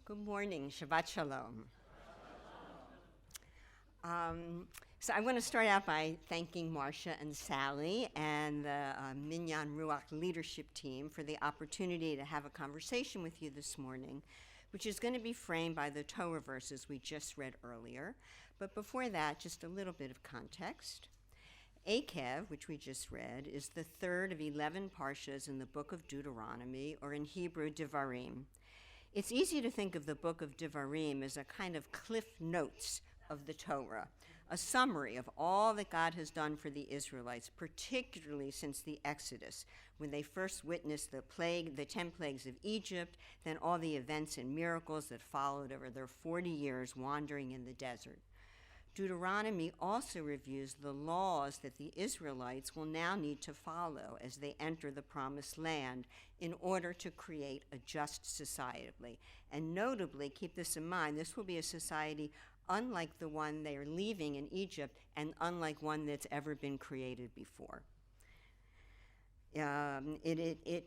Good morning, Shabbat Shalom. So I want to start out by thanking Marcia and Sally and the Minyan Ruach leadership team for the opportunity to have a conversation with you this morning, which is going to be framed by the Torah verses we just read earlier. But before that, just a little bit of context. Akev, which we just read, is the third of 11 parshas in the book of Deuteronomy, or in Hebrew, Devarim. It's easy to think of the book of Devarim as a kind of cliff notes of the Torah, a summary of all that God has done for the Israelites, particularly since the Exodus, when they first witnessed the 10 plagues of Egypt, then all the events and miracles that followed over their 40 years wandering in the desert. Deuteronomy also reviews the laws that the Israelites will now need to follow as they enter the Promised Land in order to create a just society. And notably, keep this in mind, this will be a society unlike the one they are leaving in Egypt and unlike one that's ever been created before. It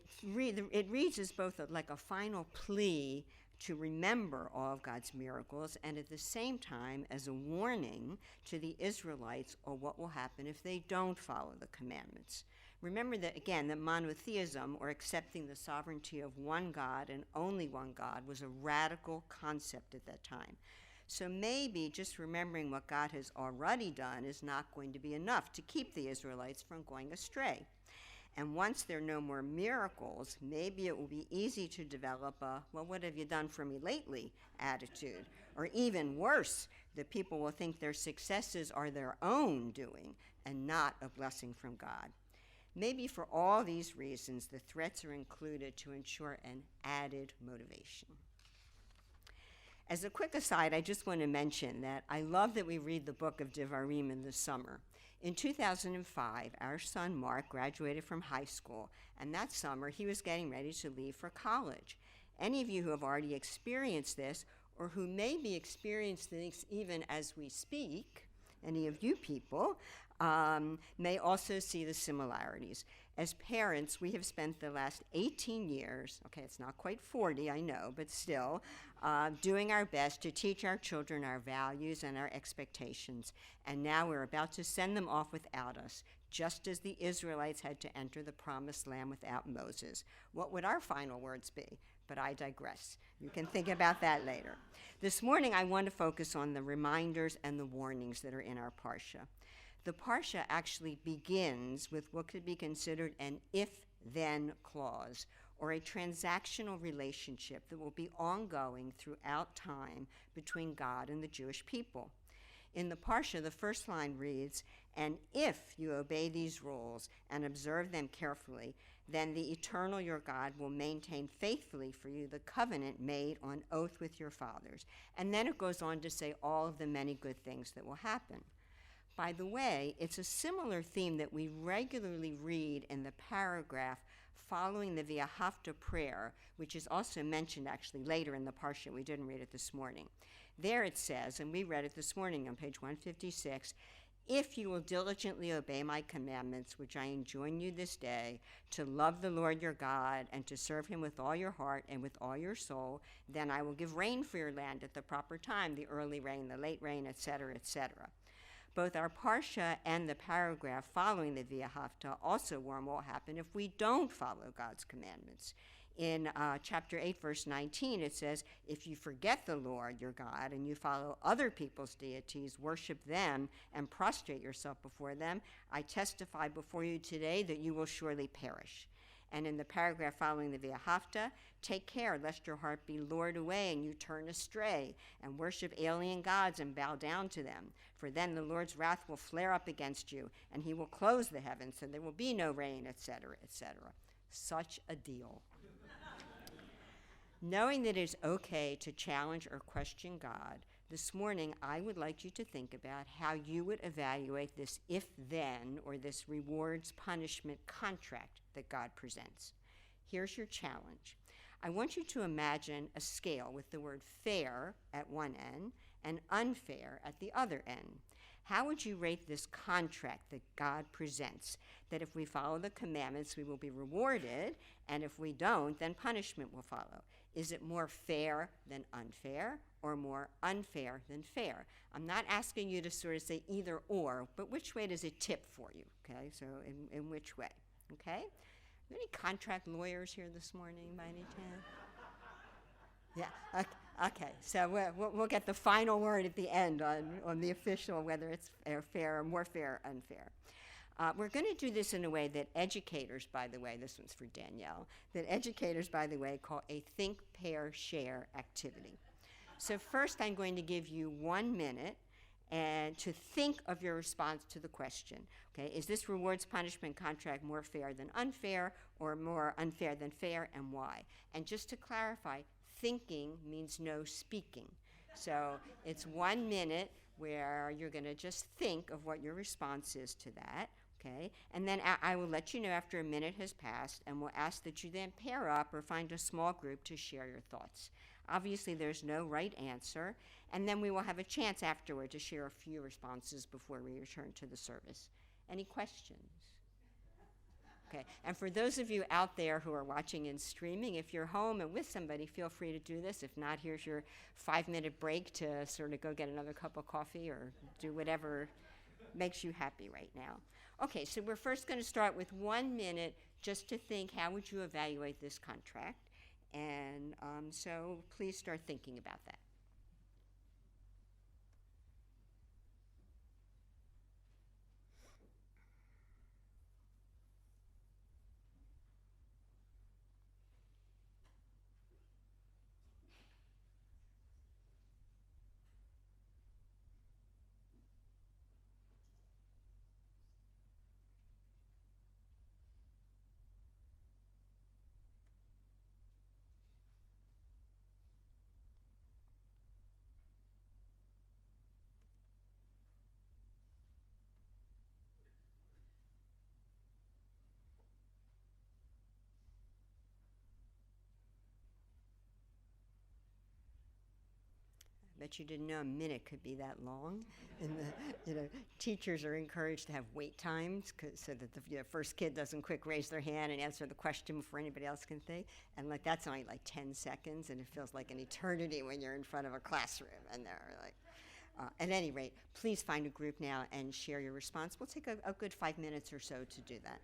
reads as both like a final plea to remember all of God's miracles, and at the same time as a warning to the Israelites of what will happen if they don't follow the commandments. Remember that, again, that monotheism, or accepting the sovereignty of one God and only one God, was a radical concept at that time. So maybe just remembering what God has already done is not going to be enough to keep the Israelites from going astray. And once there are no more miracles, maybe it will be easy to develop a, well, what have you done for me lately attitude. Or even worse, that people will think their successes are their own doing and not a blessing from God. Maybe for all these reasons, the threats are included to ensure an added motivation. As a quick aside, I just want to mention that I love that we read the book of Devarim in the summer. In 2005, our son Mark graduated from high school, and that summer he was getting ready to leave for college. Any of you who have already experienced this, or who may be experiencing this even as we speak, any of you people, may also see the similarities. As parents, we have spent the last 18 years, okay, it's not quite 40, I know, but still, doing our best to teach our children our values and our expectations. And now we're about to send them off without us, just as the Israelites had to enter the Promised Land without Moses. What would our final words be? But I digress. You can think about that later. This morning, I want to focus on the reminders and the warnings that are in our Parsha. The Parsha actually begins with what could be considered an if-then clause, or a transactional relationship that will be ongoing throughout time between God and the Jewish people. In the Parsha, the first line reads, "And if you obey these rules and observe them carefully, then the eternal your God will maintain faithfully for you the covenant made on oath with your fathers." And then it goes on to say all of the many good things that will happen. By the way, it's a similar theme that we regularly read in the paragraph following the V'ahavta prayer, which is also mentioned actually later in the Parsha. We didn't read it this morning. There it says, and we read it this morning on page 156, "If you will diligently obey my commandments, which I enjoin you this day, to love the Lord your God and to serve him with all your heart and with all your soul, then I will give rain for your land at the proper time, the early rain, the late rain, etc., etc." Both our Parsha and the paragraph following the V'ahavta also warn what will happen if we don't follow God's commandments. In chapter 8, verse 19, it says, "If you forget the Lord your God and you follow other people's deities, worship them, and prostrate yourself before them, I testify before you today that you will surely perish." And in the paragraph following the V'ahavta, "Take care lest your heart be lured away and you turn astray and worship alien gods and bow down to them. For then the Lord's wrath will flare up against you, and he will close the heavens, so there will be no rain, etc., etc." Such a deal. Knowing that it is okay to challenge or question God, this morning I would like you to think about how you would evaluate this if-then, or this rewards-punishment contract that God presents. Here's your challenge. I want you to imagine a scale with the word fair at one end and unfair at the other end. how would you rate this contract that God presents? That if we follow the commandments, we will be rewarded, and if we don't, then punishment will follow. Is it more fair than unfair, or more unfair than fair? I'm not asking you to sort of say either or, but which way does it tip for you? Okay, so in which way? Okay? Are there any contract lawyers here this morning by any chance? Yeah, okay. So we'll get the final word at the end on the official, whether it's fair or more fair or unfair. We're going to do this in a way that educators, by the way, this one's for Danielle, that educators, by the way, call a think, pair, share activity. So first I'm going to give you 1 minute and to think of your response to the question. Okay, is this rewards punishment contract more fair than unfair, or more unfair than fair, and why? And just to clarify, thinking means no speaking. So it's 1 minute where you're going to just think of what your response is to that. Okay, and then I will let you know after a minute has passed, and we'll ask that you then pair up or find a small group to share your thoughts. Obviously, there's no right answer, and then we will have a chance afterward to share a few responses before we return to the service. Any questions? Okay, and for those of you out there who are watching and streaming, if you're home and with somebody, feel free to do this. If not, here's your 5-minute break to sort of go get another cup of coffee or do whatever makes you happy right now. Okay, so we're first going to start with 1 minute just to think, how would you evaluate this contract? And so please start thinking about that. Bet you didn't know a minute could be that long. And teachers are encouraged to have wait times so that the first kid doesn't quick raise their hand and answer the question before anybody else can think. And that's only like 10 seconds, and it feels like an eternity when you're in front of a classroom. And they're like, at any rate, please find a group now and share your response. We'll take a good 5 minutes or so to do that.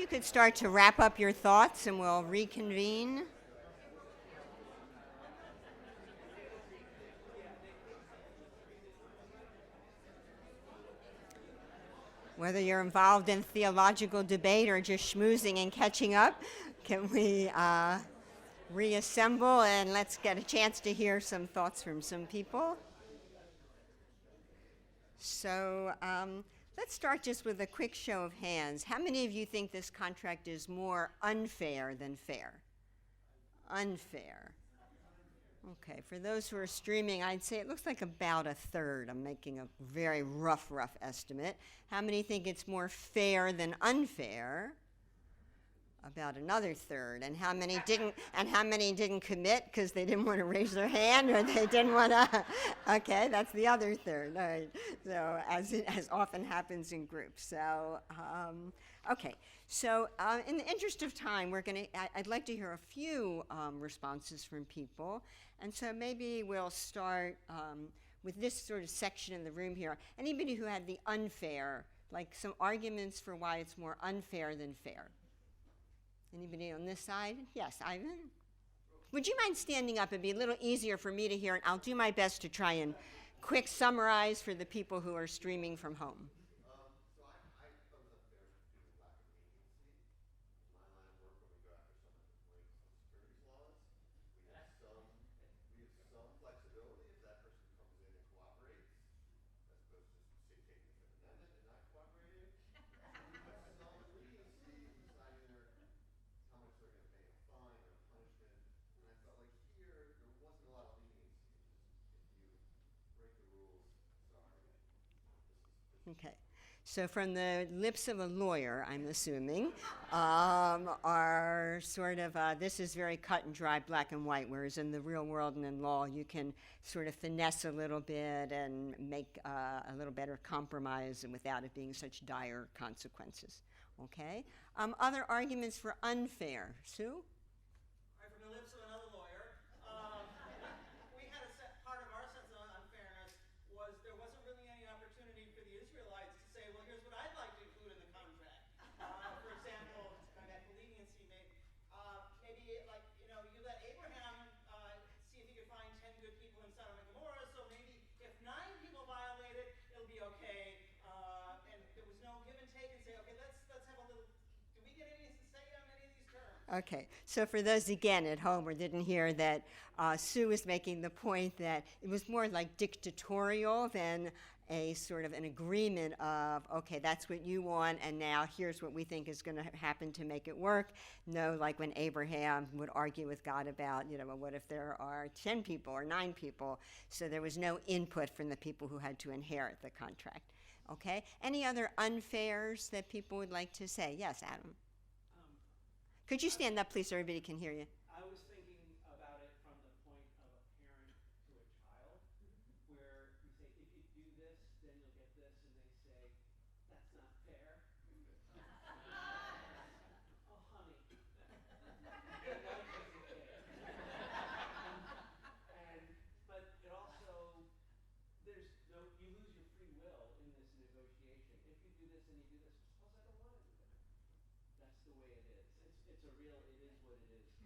you could start to wrap up your thoughts and we'll reconvene. Whether you're involved in theological debate or just schmoozing and catching up, can we reassemble and let's get a chance to hear some thoughts from some people? So let's start just with a quick show of hands. How many of you think this contract is more unfair than fair? Unfair. Okay, for those who are streaming, I'd say it looks like about a third. I'm making a very rough estimate. How many think it's more fair than unfair? About another third. And how many didn't? And how many didn't commit because they didn't want to raise their hand or they didn't want to? Okay, that's the other third. All right. So as often happens in groups. So okay. So in the interest of time, I'd like to hear a few responses from people. And so maybe we'll start with this sort of section in the room here. Anybody who had the unfair, like some arguments for why it's more unfair than fair? Anybody on this side? Yes, Ivan? Would you mind standing up? It'd be a little easier for me to hear, and I'll do my best to try and quick summarize for the people who are streaming from home. Okay. So from the lips of a lawyer, I'm assuming, are sort of, this is very cut and dry, black and white, whereas in the real world and in law, you can sort of finesse a little bit and make a little better compromise and without it being such dire consequences. Okay? Other arguments for unfair. Sue? Right, from the lips of another lawyer, we had part of our sense of unfairness was there wasn't really any opportunity for the Israelites to say, well, here's what I'd like to include in the contract. For example, going back to leniency, maybe like, you let Abraham see if he could find 10 good people in Sodom and Gomorrah, so maybe if 9 people violate it, it'll be okay. And there was no give and take and say, okay, let's have a little, do we get any say on any of these terms? Okay, so for those, again, at home or didn't hear that, Sue was making the point that it was more like dictatorial than a sort of an agreement of, okay, that's what you want, and now here's what we think is going to happen to make it work. No, like when Abraham would argue with God about, well, what if there are 10 people or 9 people? So there was no input from the people who had to inherit the contract. Okay, any other unfairs that people would like to say? Yes, Adam. Could you stand up, please, so everybody can hear you? I was thinking about it from the point of a parent to a child, where you say, if you do this, then you'll get this, and they say, that's not fair. Oh, honey. But it also, you lose your free will in this negotiation. If you do this and you do this, suppose I don't want to do that. That's the way it is. It is what it is in any situation.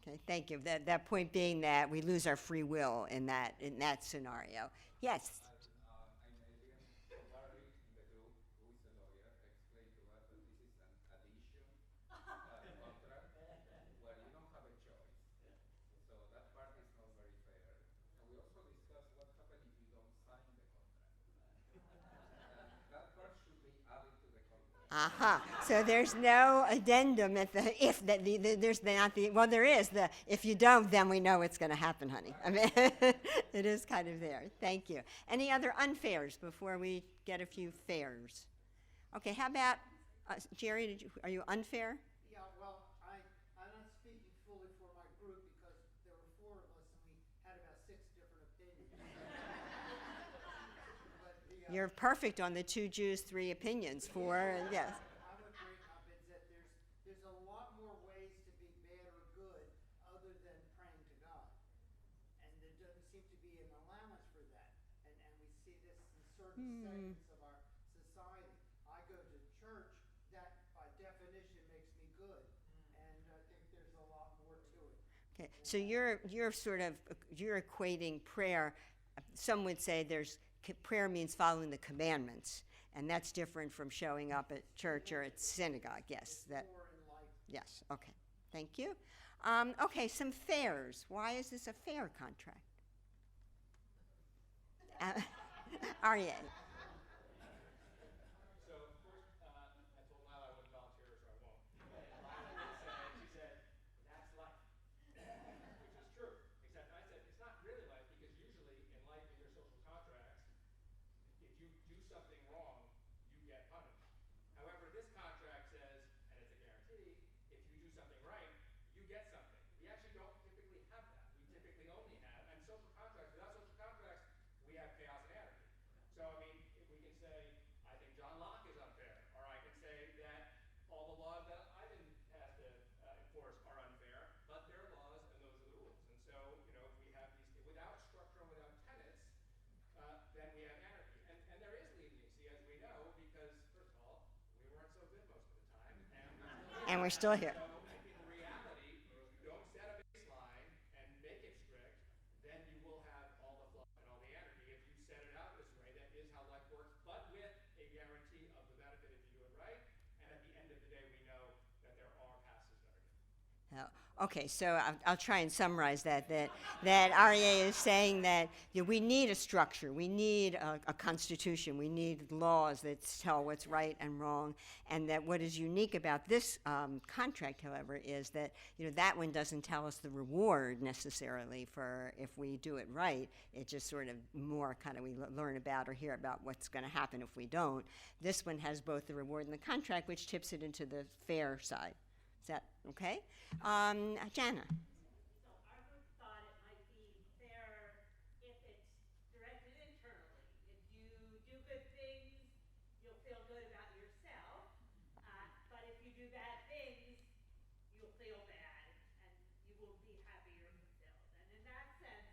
Okay, thank you. That point being that we lose our free will in that scenario. Yes. I'm Adrian. Charlie in the group, who is a lawyer, explained to us that this is an addition contract where you don't have a choice. So that part is not very fair. And we also discussed what happens if you don't sign the contract. That part should be added to the contract. Aha. So there's no addendum at the if that there's not the well there is the if you don't then we know it's going to happen, honey. I mean it is kind of there. Thank you. Any other unfairs before we get a few fairs? Okay. How about Jerry? Are you unfair? Yeah. Well, I'm not speaking fully for my group because there were 4 of us and we had about 6 different opinions. But You're perfect on the 2 Jews, 3 opinions. 4 yes. I would bring up is that there's a lot more ways to be bad or good other than praying to God, and there doesn't seem to be an allowance for that, and we see this in certain segments of our society. I go to church. That by definition Okay, so you're sort of you're equating prayer. Some would say prayer means following the commandments, and that's different from showing up at church or at synagogue. Yes, that. More enlightened. Yes. Okay. Thank you. Okay, some fairs. Why is this a fair contract? Arye. So first, I told Lila I wouldn't volunteer, so I won't. Lila did say, she said, that's life, which is true. Except I said, it's not really life, because usually in life, in your social contracts, if you do something wrong, you get punished. However, this contract says, and it's a guarantee, if you do something right, you get something. We actually don't typically have that. We typically only have, and social contracts, without social contracts, we have chaos and anarchy. So, I mean, if we can say, I think John Locke is unfair, or I can say that all the laws that Ivan has to enforce are unfair, but they're laws and those are the rules. And so, if we have these, without structure and without tenets, then we have anarchy. And there is leniency, as we know, because, first of all, we weren't so good most of the time, And we're still here. So, in reality, if you don't set a baseline and make it strict, then you will have all the fluff and all the anarchy. If you set it out this way, that is how life works, but with a guarantee of the benefit if you do it right. And at the end of the day, we know that there are passes that are given. Okay, so I'll try and summarize that Arye is saying that we need a structure, we need a constitution, we need laws that tell what's right and wrong, and that what is unique about this contract, however, is that that one doesn't tell us the reward necessarily for if we do it right. It just sort of more kind of we learn about or hear about what's going to happen if we don't. This one has both the reward and the contract, which tips it into the fair side. Is that okay? Jana. So I would thought it might be fair if it's directed internally. If you do good things, you'll feel good about yourself. But if you do bad things, you'll feel bad and you will be happy or fulfilled. And in that sense,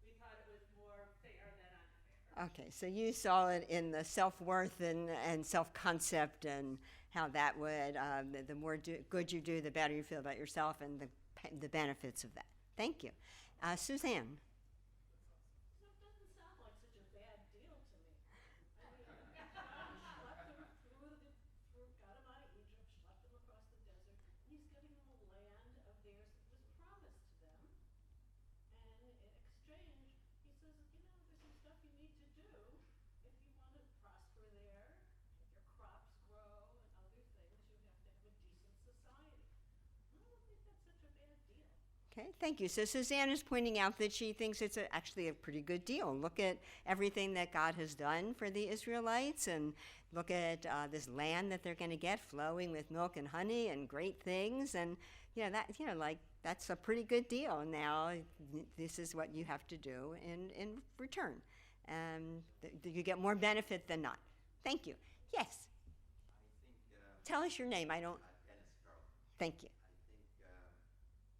we thought it was more fair than unfair. Okay, so you saw it in the self-worth and self-concept and how that would, the more good you do, the better you feel about yourself and the benefits of that. Thank you. Suzanne. So it doesn't sound like such a bad deal to me. I mean, God schlepped them got them out of Egypt, schlepped them across the desert, and he's giving them a land of theirs that was promised to them. And in exchange, he says, there's some stuff you need to do if you want to prosper there, if your crops grow and other things, you have to have a decent society. I don't think that's such a bad deal. Okay, thank you. So Suzanne is pointing out that she thinks it's actually a pretty good deal. Look at everything that God has done for the Israelites, and look at this land that they're going to get, flowing with milk and honey and great things, and that's a pretty good deal. Now this is what you have to do in return, and you get more benefit than not. Thank you. Yes. I think Tell us your name. I don't. Dennis Carl. Thank you. I think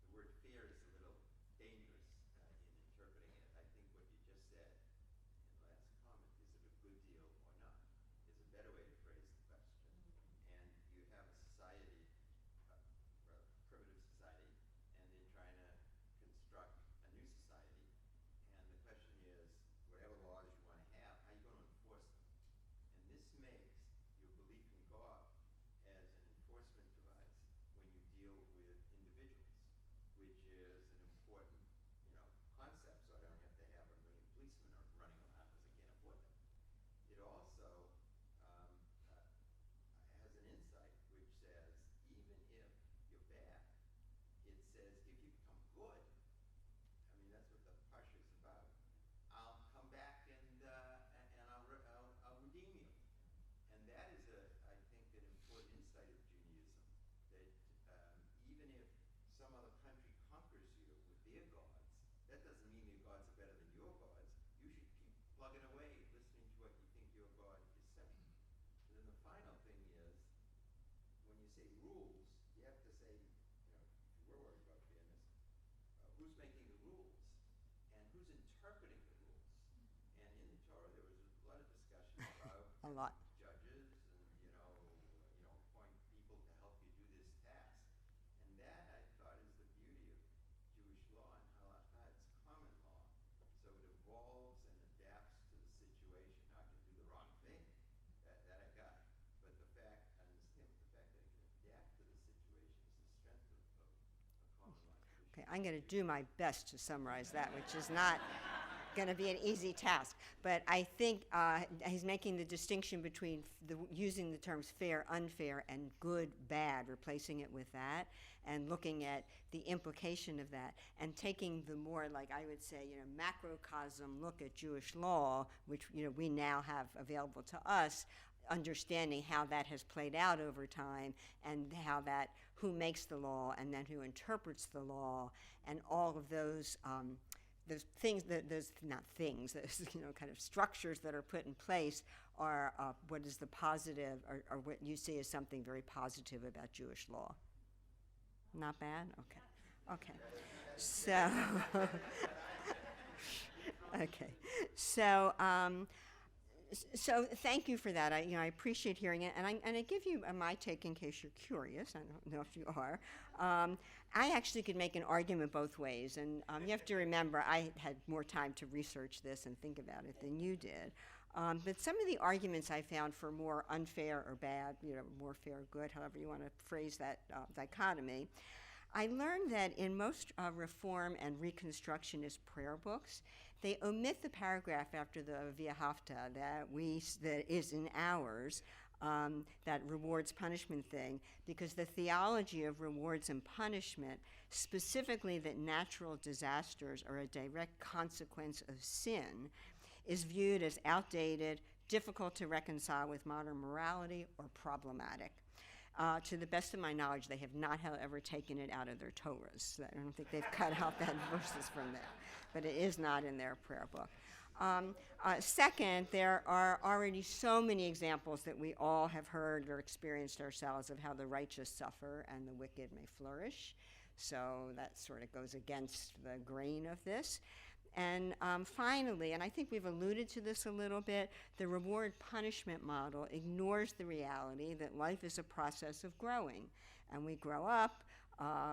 the word fear is a little dangerous in interpreting it. I think what you just said in the last comment, is it a good deal or not, is a better way to phrase the question. And you have a society, rather primitive society, and they're trying to construct a new society. And the question is, whatever laws you want to have, how are you going to enforce them? And this makes your belief in God as an enforcement device when you deal with individuals, which is an important, concept. So I don't have to have a million policemen running around because I can't afford them. It also has an insight which says, even if you're bad, it says if you become good, I mean that's what the Parsha is about. I'll come back and I'll redeem you. And that is, I think, an important insight of Judaism, that even if some other country conquers you with their gods, that doesn't mean their gods are better than your gods. You should keep plugging away, listening to what you think your God is saying. And then the final thing is, when you say rules, you have to say, if we're worried about fairness, who's making the rules and who's interpreting the rules. And in the Torah, there was a lot of discussion about A lot. judges and appoint people to help you do this task. And that, I thought, is the beauty of Jewish Okay, I'm going to do my best to summarize that, which is not going to be an easy task. But I think he's making the distinction between using the terms fair, unfair, and good, bad, replacing it with that, and looking at the implication of that, and taking the more, like I would say, macrocosm look at Jewish law, which we now have available to us, understanding how that has played out over time, and how that who makes the law and then who interprets the law, and all of those things, those not things, those kind of structures that are put in place are what is the positive, or what you see as something very positive about Jewish law. Not bad? Okay. So, okay. So thank you for that. I appreciate hearing it, and I give you my take in case you're curious. I don't know if you are. I actually could make an argument both ways, and you have to remember I had more time to research this and think about it than you did. But some of the arguments I found for more unfair or bad, more fair or good, however you want to phrase that dichotomy, I learned that in most Reform and Reconstructionist prayer books, they omit the paragraph after the V'ahavta that is in ours, that rewards punishment thing, because the theology of rewards and punishment, specifically that natural disasters are a direct consequence of sin, is viewed as outdated, difficult to reconcile with modern morality, or problematic. To the best of my knowledge, they have not, however, taken it out of their Torahs. I don't think they've cut out that verses from there, but it is not in their prayer book. Second, there are already so many examples that we all have heard or experienced ourselves of how the righteous suffer and the wicked may flourish. So that sort of goes against the grain of this. And finally, and I think we've alluded to this a little bit, the reward-punishment model ignores the reality that life is a process of growing. And we grow up,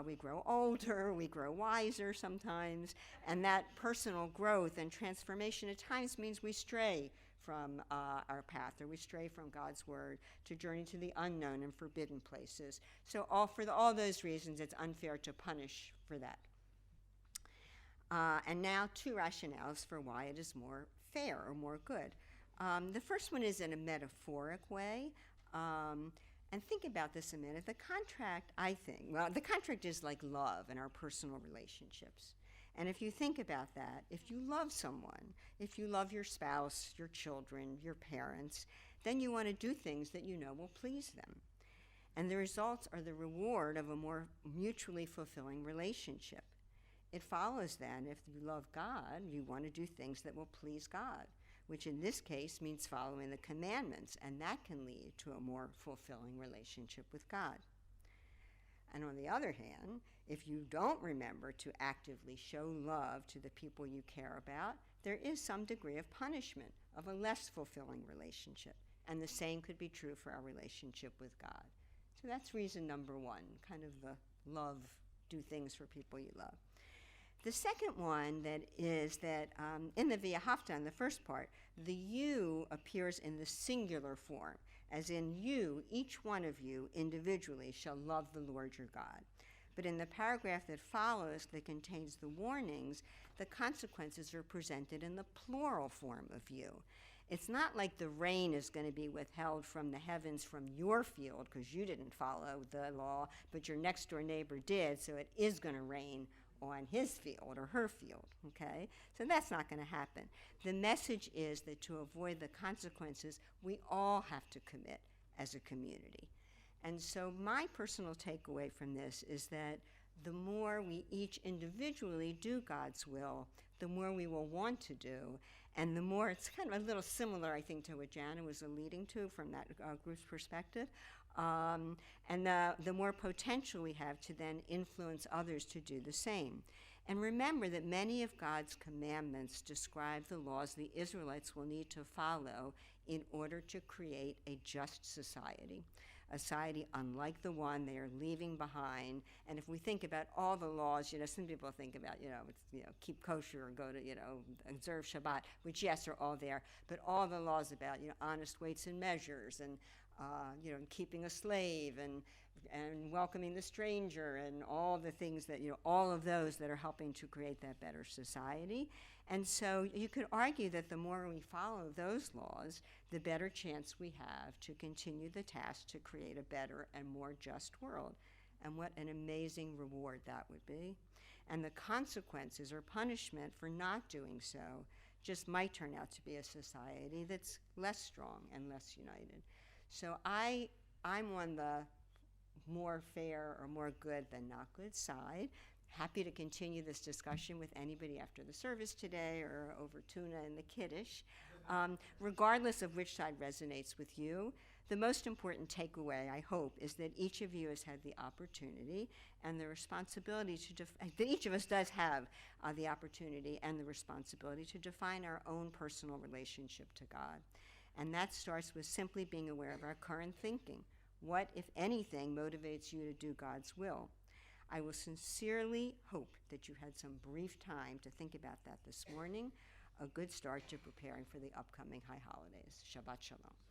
we grow older, we grow wiser sometimes, and that personal growth and transformation at times means we stray from our path, or we stray from God's word to journey to the unknown and forbidden places. So for all those reasons, it's unfair to punish for that. And now 2 rationales for why it is more fair or more good. The first one is in a metaphoric way. And think about this a minute. The contract, the contract is like love in our personal relationships. And if you think about that, if you love someone, if you love your spouse, your children, your parents, then you want to do things that you know will please them. And the results are the reward of a more mutually fulfilling relationship. It follows then, if you love God, you want to do things that will please God, which in this case means following the commandments, and that can lead to a more fulfilling relationship with God. And on the other hand, if you don't remember to actively show love to the people you care about, there is some degree of punishment of a less fulfilling relationship, and the same could be true for our relationship with God. So that's reason number 1, kind of the love, do things for people you love. The second one that is that in the V'ahavta, in the first part, the you appears in the singular form, as in you, each one of you individually shall love the Lord your God. But in the paragraph that follows, that contains the warnings, the consequences are presented in the plural form of you. It's not like the rain is going to be withheld from the heavens from your field because you didn't follow the law, but your next door neighbor did, so it is going to rain on his field or her field, okay? So that's not going to happen. The message is that to avoid the consequences, we all have to commit as a community. And so my personal takeaway from this is that the more we each individually do God's will, the more we will want to do, and the more, it's kind of a little similar, I think, to what Jana was alluding to from that group's perspective, and the more potential we have to then influence others to do the same. And remember that many of God's commandments describe the laws the Israelites will need to follow in order to create a just society, a society unlike the one they are leaving behind. And if we think about all the laws, some people think about, keep kosher or go to, observe Shabbat, which, yes, are all there, but all the laws about, honest weights and measures and keeping a slave and welcoming the stranger and all the things that, all of those that are helping to create that better society. And so you could argue that the more we follow those laws, the better chance we have to continue the task to create a better and more just world. And what an amazing reward that would be. And the consequences or punishment for not doing so just might turn out to be a society that's less strong and less united. So I'm on the more fair or more good than not good side. Happy to continue this discussion with anybody after the service today or over tuna and the kiddush. Regardless of which side resonates with you, the most important takeaway, I hope, is that each of you has had the opportunity and the responsibility that each of us does have the opportunity and the responsibility to define our own personal relationship to God. And that starts with simply being aware of our current thinking. What, if anything, motivates you to do God's will? I will sincerely hope that you had some brief time to think about that this morning, a good start to preparing for the upcoming high holidays. Shabbat Shalom.